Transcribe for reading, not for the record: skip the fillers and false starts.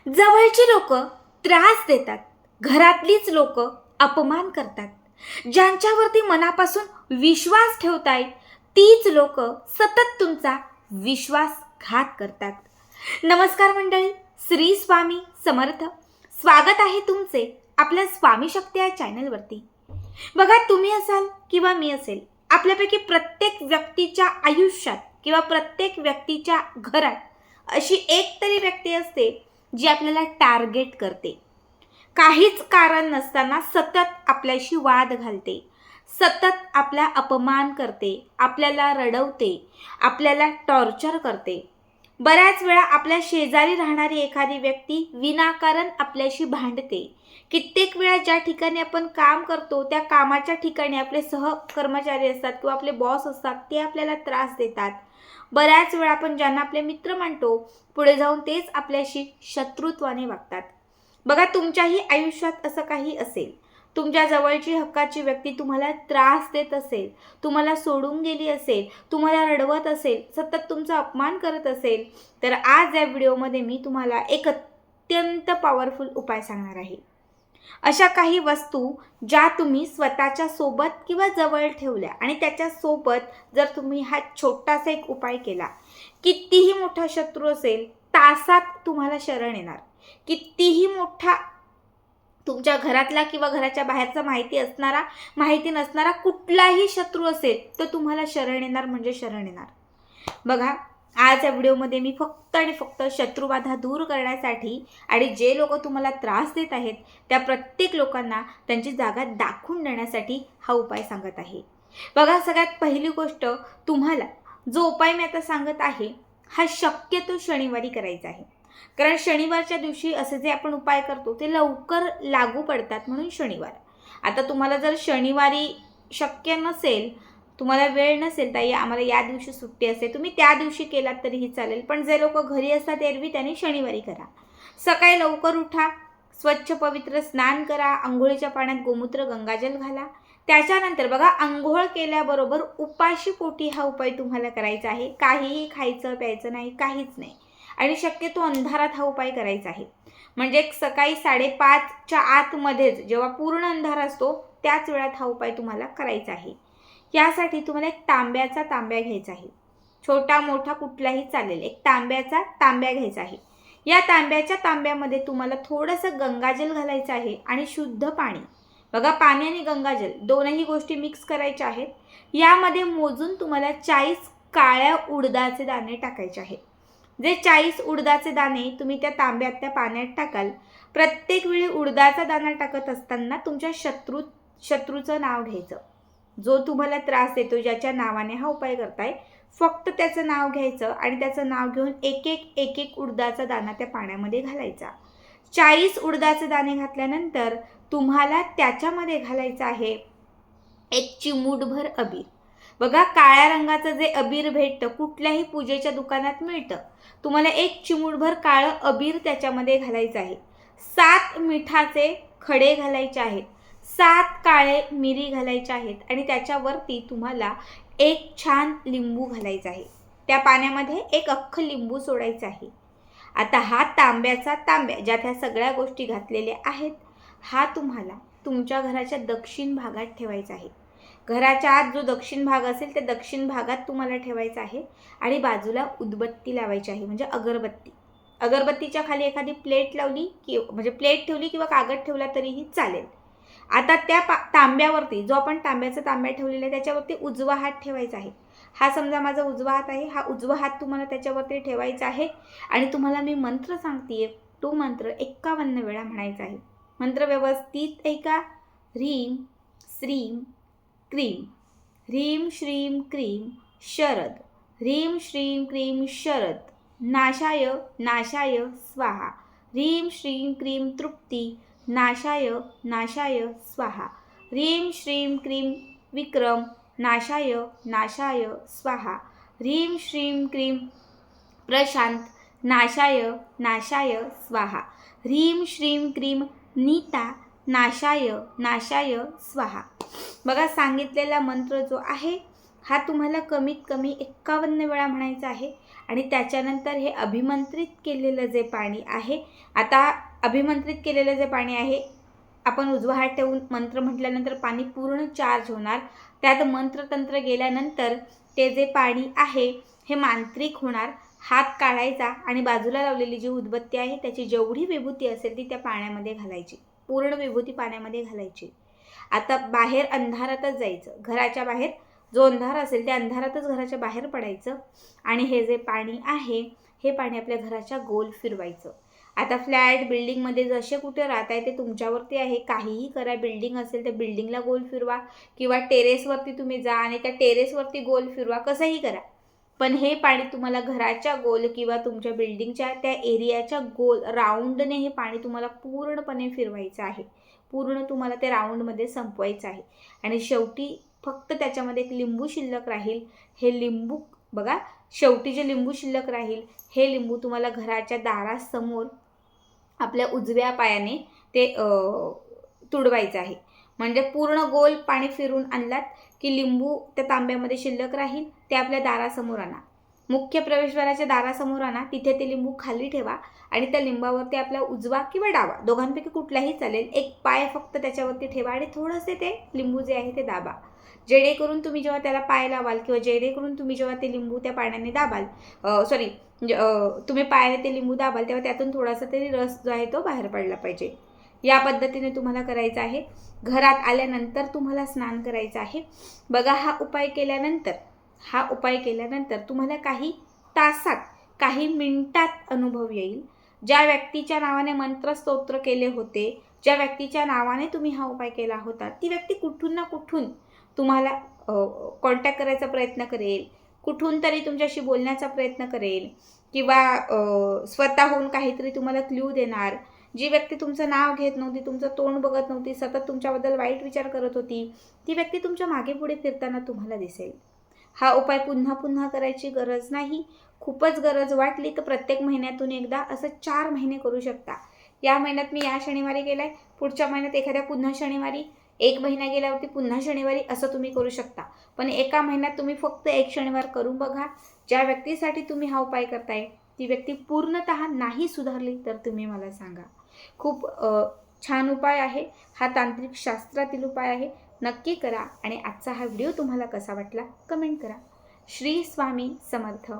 जवळची लोक त्रास देतात, घरातलीच लोक अपमान करतात. ज्यांच्यावरती मनापासून विश्वास ठेवतायत तीच लोक सतत तुमचा विश्वासघात करतात. नमस्कार मंडळी, श्री स्वामी समर्थ. स्वागत आहे तुमचे आपल्या स्वामी शक्ती या चॅनलवरती. बघा, तुम्ही असाल किंवा मी असेल, आपल्यापैकी प्रत्येक व्यक्तीच्या आयुष्यात किंवा प्रत्येक व्यक्तीच्या घरात अशी एक तरी व्यक्ती असते जी आपल्याला टार्गेट करते. काहीच कारण नसताना सतत आपल्याशी वाद घालते, सतत आपला अपमान करते, आपल्याला रडवते, आपल्याला टॉर्चर करते. बऱ्याच वेळा आपल्या शेजारी राहणारी एखादी व्यक्ती विनाकारण आपल्याशी भांडते. कित्येक वेळा ज्या ठिकाणी आपण काम करतो त्या कामाच्या ठिकाणी आपले सहकर्मचारी असतात किंवा आपले बॉस असतात, ते आपल्याला त्रास देतात. बऱ्याच वेळा आपण ज्यांना आपले मित्र मानतो, पुढे जाऊन तेच आपल्याशी शत्रुत्वाने वागतात. बघा, तुमच्याही आयुष्यात असं काही असेल, तुमच्या जवळची हक्काची व्यक्ती तुम्हाला त्रास देत असेल, तुम्हाला सोडून गेली असेल, तुम्हाला रडवत असेल, सतत तुमचा अपमान करत असेल, तर आज या व्हिडिओमध्ये मी तुम्हाला एक अत्यंत पॉवरफुल उपाय सांगणार आहे. अशा काही वस्तू ज्या तुम्ही स्वतःच्या सोबत किंवा जवळ ठेवल्या आणि त्याच्या सोबत जर तुम्ही हा छोटासा एक उपाय केला, कितीही मोठा शत्रू असेल तासात तुम्हाला शरण येणार. कितीही मोठा तुमच्या घरातला किंवा घराच्या बाहेरचा माहिती नसणारा कुठलाही शत्रू असेल तर तुम्हाला शरण येणार म्हणजे शरण येणार. बघा, आज या व्हिडिओमध्ये मी फक्त आणि फक्त शत्रुबाधा दूर करण्यासाठी आणि जे लोक तुम्हाला त्रास देत आहेत त्या प्रत्येक लोकांना त्यांची जागा दाखवून देण्यासाठी हा उपाय सांगत आहे. बघा, सगळ्यात पहिली गोष्ट, तुम्हाला जो उपाय मी आता सांगत आहे हा शक्यतो शनिवारी करायचा आहे. कारण शनिवारच्या दिवशी असे जे आपण उपाय करतो ते लवकर लागू पडतात, म्हणून शनिवार. आता तुम्हाला जर शनिवारी शक्य नसेल, तुम्हाला वेळ नसेल, ताई आम्हाला या दिवशी सुट्टी असते, तुम्ही त्या दिवशी केलात तरीही चालेल. पण जे लोक घरी असतात एरवी त्यांनी शनिवारी करा. सकाळी लवकर उठा, स्वच्छ पवित्र स्नान करा, आंघोळीच्या पाण्यात गोमूत्र गंगाजल घाला. त्याच्यानंतर बघा, आंघोळ केल्याबरोबर उपाशी पोटी हा उपाय तुम्हाला करायचा आहे. काहीही खायचं प्यायचं नाही, काहीच नाही. आणि शक्यतो अंधारात हा उपाय करायचा आहे. म्हणजे सकाळी 5:30च्या आतमध्येच, जेव्हा पूर्ण अंधार असतो त्याच वेळात हा उपाय तुम्हाला करायचा आहे. यासाठी तुम्हाला एक तांब्या घ्यायचा आहे. छोटा मोठा कुठलाही चालेल, एक तांब्या घ्यायचा आहे. या तांब्यामध्ये तुम्हाला थोडंसं गंगाजल घालायचं आहे आणि शुद्ध पाणी. बघा, पाणी आणि गंगाजल दोनही गोष्टी मिक्स करायच्या आहेत. यामध्ये मोजून तुम्हाला 40 काळ्या उडदाचे दाणे टाकायचे आहेत. जे 40 उडदाचे दाणे तुम्ही त्या पाण्यात टाकाल, प्रत्येक वेळी उडदाचा दाणा टाकत असताना तुमच्या शत्रूचं नाव घ्यायचं. जो तुम्हाला त्रास देतो, ज्याच्या नावाने हा उपाय करताय, फक्त त्याचं नाव घ्यायचं आणि त्याचं नाव घेऊन एक एक उडदाचा दाणा त्या पाण्यामध्ये घालायचा. 40 उडदाचे दाणे घातल्यानंतर तुम्हाला त्याच्यामध्ये घालायचं आहे एक चिमूटभर अबीर. बघा, काळ्या रंगाचं जे अबीर भेटतं, कुठल्याही पूजेच्या दुकानात मिळतं, तुम्हाला एक चिमूटभर काळं अबीर त्याच्यामध्ये घालायचं आहे. 7 मिठाचे खडे घालायचे आहेत, 7 काळे मिरी घालायचे आहेत आणि त्याच्यावरती तुम्हाला एक छान लिंबू घालायचा आहे. त्या पाण्यामध्ये एक अख्खं लिंबू सोडायचं आहे. आता हा तांब्या ज्यात ह्या सगळ्या गोष्टी घातलेल्या आहेत, हा तुम्हाला तुमच्या घराच्या दक्षिण भागात ठेवायचा आहे. घराच्या आत जो दक्षिण भाग असेल त्या दक्षिण भागात तुम्हाला ठेवायचा आहे आणि बाजूला उदबत्ती लावायची आहे, म्हणजे अगरबत्तीच्या खाली एखादी प्लेट लावली म्हणजे प्लेट ठेवली किंवा कागद ठेवला तरीही चालेल. आता त्या तांब्यावरती, जो आपण तांब्या ठेवलेला आहे त्याच्यावरती उजवा हात ठेवायचा आहे. हा समजा माझा उजवा हात आहे, हा उजवा हात तुम्हाला त्याच्यावरती ठेवायचा आहे आणि तुम्हाला मी मंत्र सांगतेय, तो मंत्र 51 वेळा म्हणायचा आहे. मंत्र व्यवस्थित ऐका. ह्रीम श्रीम क्रीम, ह्रीम श्रीम क्रीम शरद, ह्रीम श्रीम क्रीम शरद, नाशाय नाशाय स्वाहा, ह्रीम श्रीम क्रीम तृप्ती, नाशाय नाशाय स्वाहा, ह्रीम श्रीम क्रीम विक्रम, नाशाय नाशाय स्वाहा, ह्रीम श्रीम क्रीम प्रशांत, नाशाय नाशाय स्वाहा, ह्रीम श्रीम क्रीम नीता, नाशाय नाशाय स्वाहा. बघा, सांगितलेला मंत्र जो आहे हा तुम्हाला कमीत कमी 51 वेळा म्हणायचा आहे आणि त्याच्यानंतर हे अभिमंत्रित केलेलं जे पाणी आहे, आता अभिमंत्रित केलेलं जे पाणी आहे, आपण उजवा हात ठेवून मंत्र म्हटल्यानंतर पाणी पूर्ण चार्ज होणार. त्यात मंत्रतंत्र गेल्यानंतर ते जे पाणी आहे हे मांत्रिक होणार. हात काढायचा आणि बाजूला लावलेली जी उदबत्ती आहे त्याची जेवढी विभूती असेल ती त्या पाण्यामध्ये घालायची. पूर्ण विभूती पाण्यामध्ये घालायची. आता बाहेर अंधारातच जायचं. घराच्या बाहेर जो अंधार असेल त्या अंधारातच घराच्या बाहेर पडायचं आणि हे जे पाणी आहे हे पाणी आपल्या घराच्या गोल फिरवायचं. आता फ्लॅट बिल्डिंगमध्ये जसे कुठे राहताय ते तुमच्यावरती आहे. काहीही करा. बिल्डिंग असेल तर बिल्डिंगला गोल फिरवा किंवा टेरेसवरती तुम्ही जा आणि त्या टेरेसवरती गोल फिरवा. कसंही करा, पण हे पाणी तुम्हाला घराच्या गोल किंवा तुमच्या बिल्डिंगच्या त्या एरियाच्या गोल राऊंडने हे पाणी तुम्हाला पूर्णपणे फिरवायचं आहे. पूर्ण तुम्हाला ते राऊंडमध्ये संपवायचं आहे. आणि शेवटी फक्त त्याच्यामध्ये एक लिंबू शिल्लक राहील. हे लिंबू बघा, शेवटी जे लिंबू शिल्लक राहील हे लिंबू तुम्हाला घराच्या दारासमोर आपल्या उजव्या पायाने ते तुडवायचं आहे. म्हणजे पूर्ण गोल पाणी फिरून आणलात की लिंबू त्या तांब्यामध्ये शिल्लक राहील. ते आपल्या दारासमोर आणा. मुख्य प्रवेशद्वाराच्या दारासमोर आणा. तिथे ते लिंबू खाली ठेवा आणि त्या लिंबावरती आपला उजवा किंवा डावा दोघांपैकी कुठलाही चालेल एक पाय फक्त त्याच्यावरती ठेवा आणि थोडंसे ते लिंबू जे आहे ते दाबा. जेणेकरून तुम्ही जेव्हा त्याला पाय लावाल किंवा जेणेकरून तुम्ही जेव्हा ते लिंबू त्या पाण्याने दाबाल, तुम्ही पायाने ते लिंबू दाबाल तेव्हा त्यातून थोडासा तरी रस जो आहे तो बाहेर पडला पाहिजे. या पद्धतीने तुम्हाला करायचं आहे. घरात आल्यानंतर तुम्हाला स्नान करायचं आहे. बघा, हा उपाय केल्यानंतर तुम्हाला काही तासात, काही मिनिटात अनुभव येईल. ज्या व्यक्तीच्या नावाने मंत्रस्तोत्र केले होते, ज्या व्यक्तीच्या नावाने तुम्ही हा उपाय केला होता, ती व्यक्ती कुठून ना कुठून तुम्हाला कॉन्टॅक्ट करायचा प्रयत्न करेल, कुठून तरी तुमच्याशी बोलण्याचा प्रयत्न करेल किंवा स्वतःहून काहीतरी तुम्हाला क्ल्यू देणार. जी व्यक्ती तुमचं नाव घेत नव्हती, तुमचं तोंड बघत नव्हती, सतत तुमच्याबद्दल वाईट विचार करत होती, ती व्यक्ती तुमच्या मागे पुढे फिरताना तुम्हाला दिसेल. हा उपाय पुन्हा पुन्हा करायची गरज नाही. खूपच गरज वाटली तर प्रत्येक महिन्यातून एकदा असं 4 महिने करू शकता. या महिन्यात मी या शनिवारी केलाय, पुढच्या महिन्यात एखाद्या पुन्हा शनिवारी, 1 महिना गेल्यावरती पुन्हा शनिवारी असं तुम्ही करू शकता. पण एका महिन्यात तुम्ही फक्त 1 शनिवार करून बघा. ज्या व्यक्तीसाठी तुम्ही हा उपाय करताय ती व्यक्ती पूर्णतः नाही सुधारली तर तुम्ही मला सांगा. खूप छान उपाय आहे हा. तांत्रिक शास्त्रातील उपाय आहे. नक्की करा आणि आजचा हा व्हिडिओ तुम्हाला कसा वाटला कमेंट करा. श्री स्वामी समर्थ.